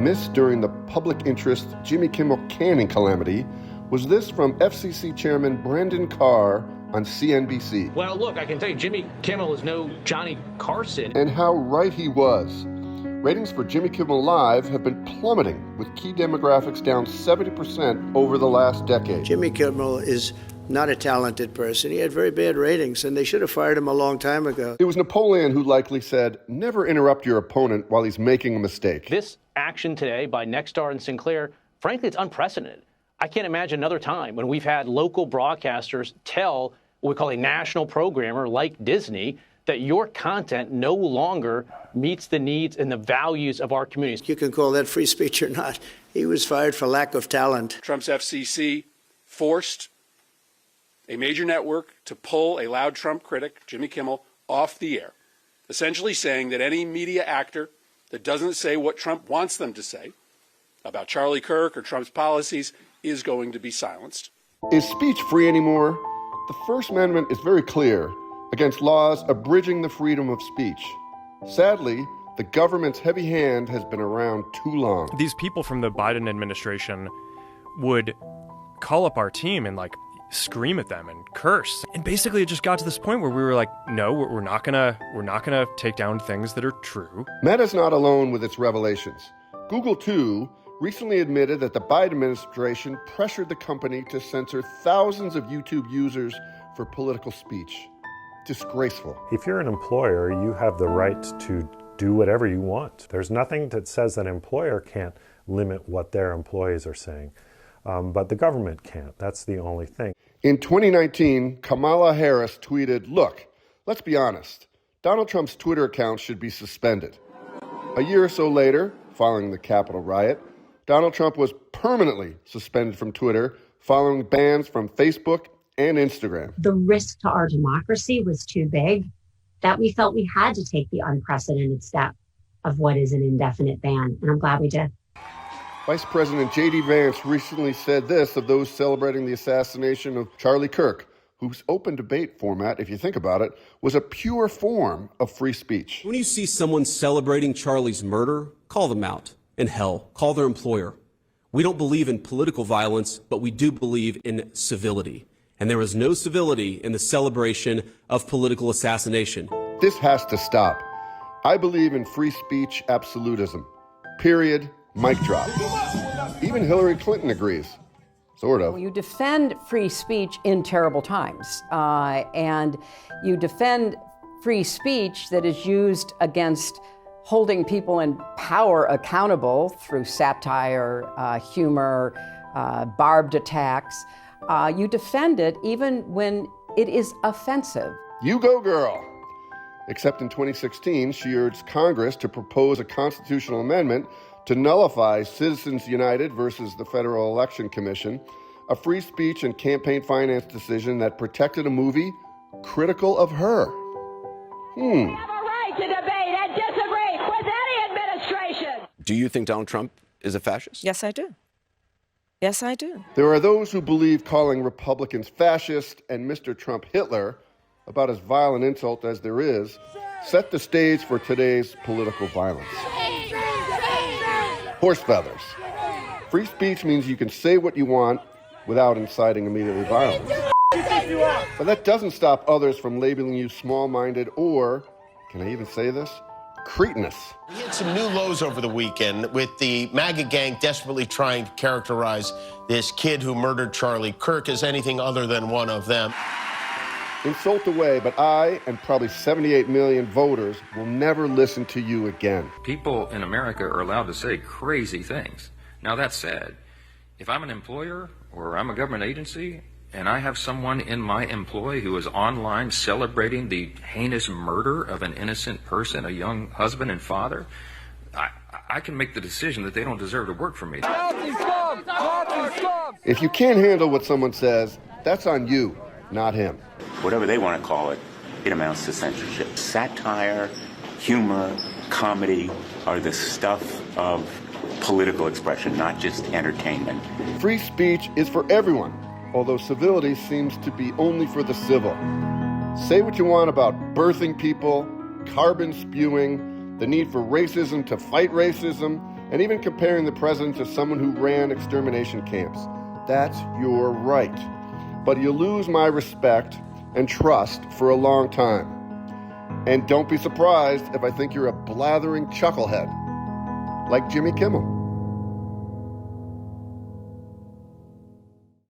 missed during the public interest Jimmy Kimmel canning calamity was this from FCC Chairman Brendan Carr on CNBC. Well, look, I can tell you, Jimmy Kimmel is no Johnny Carson. And how right he was. Ratings for Jimmy Kimmel Live have been plummeting, with key demographics down 70% over the last decade. Jimmy Kimmel is not a talented person. He had very bad ratings, and they should have fired him a long time ago. It was Napoleon who likely said, never interrupt your opponent while he's making a mistake. This action today by Nexstar and Sinclair, frankly, it's unprecedented. I can't imagine another time when we've had local broadcasters tell what we call a national programmer like Disney that your content no longer meets the needs and the values of our communities. You can call that free speech or not. He was fired for lack of talent. Trump's FCC forced a major network to pull a loud Trump critic, Jimmy Kimmel, off the air, essentially saying that any media actor that doesn't say what Trump wants them to say about Charlie Kirk or Trump's policies is going to be silenced. Is speech free anymore? The First Amendment is very clear against laws abridging the freedom of speech. Sadly, the government's heavy hand has been around too long. These people from the Biden administration would call up our team and scream at them and curse. And basically it just got to this point where we were like, no, we're not gonna take down things that are true. Meta's not alone with its revelations. Google, too, recently admitted that the Biden administration pressured the company to censor thousands of YouTube users for political speech. Disgraceful. If you're an employer, you have the right to do whatever you want. There's nothing that says an employer can't limit what their employees are saying. But the government can't. That's the only thing. In 2019, Kamala Harris tweeted, "Look, let's be honest. Donald Trump's Twitter account should be suspended." A year or so later, following the Capitol riot, Donald Trump was permanently suspended from Twitter following bans from Facebook and Instagram. The risk to our democracy was too big that we felt we had to take the unprecedented step of what is an indefinite ban, and I'm glad we did. Vice President J.D. Vance recently said this of those celebrating the assassination of Charlie Kirk, whose open debate format, if you think about it, was a pure form of free speech. When you see someone celebrating Charlie's murder, call them out. And hell, call their employer. We don't believe in political violence, but we do believe in civility. And there is no civility in the celebration of political assassination. This has to stop. I believe in free speech absolutism. Period. Mic drop. Even Hillary Clinton agrees. Sort of. You defend free speech in terrible times, and you defend free speech that is used against holding people in power accountable through satire, humor, barbed attacks. You defend it even when it is offensive. You go, girl. Except in 2016, she urged Congress to propose a constitutional amendment to nullify Citizens United versus the Federal Election Commission, a free speech and campaign finance decision that protected a movie critical of her. We have a right to debate and disagree with any administration. Do you think Donald Trump is a fascist? Yes, I do. Yes, I do. There are those who believe calling Republicans fascist and Mr. Trump Hitler, about as vile an insult as there is, set the stage for today's political violence. Horse feathers. Free speech means you can say what you want without inciting immediately violence. But that doesn't stop others from labeling you small-minded or, can I even say this, cretinous. We had some new lows over the weekend with the MAGA gang desperately trying to characterize this kid who murdered Charlie Kirk as anything other than one of them. Insult away, but I and probably 78 million voters will never listen to you again. People in America are allowed to say crazy things. Now, that said, if I'm an employer or I'm a government agency and I have someone in my employ who is online celebrating the heinous murder of an innocent person, a young husband and father, I can make the decision that they don't deserve to work for me. If you can't handle what someone says, that's on you, not him. Whatever they want to call it, it amounts to censorship. Satire, humor, comedy are the stuff of political expression, not just entertainment. Free speech is for everyone, although civility seems to be only for the civil. Say what you want about birthing people, carbon spewing, the need for racism to fight racism, and even comparing the president to someone who ran extermination camps. That's your right. But you lose my respect and trust for a long time. And don't be surprised if I think you're a blathering chucklehead, like Jimmy Kimmel.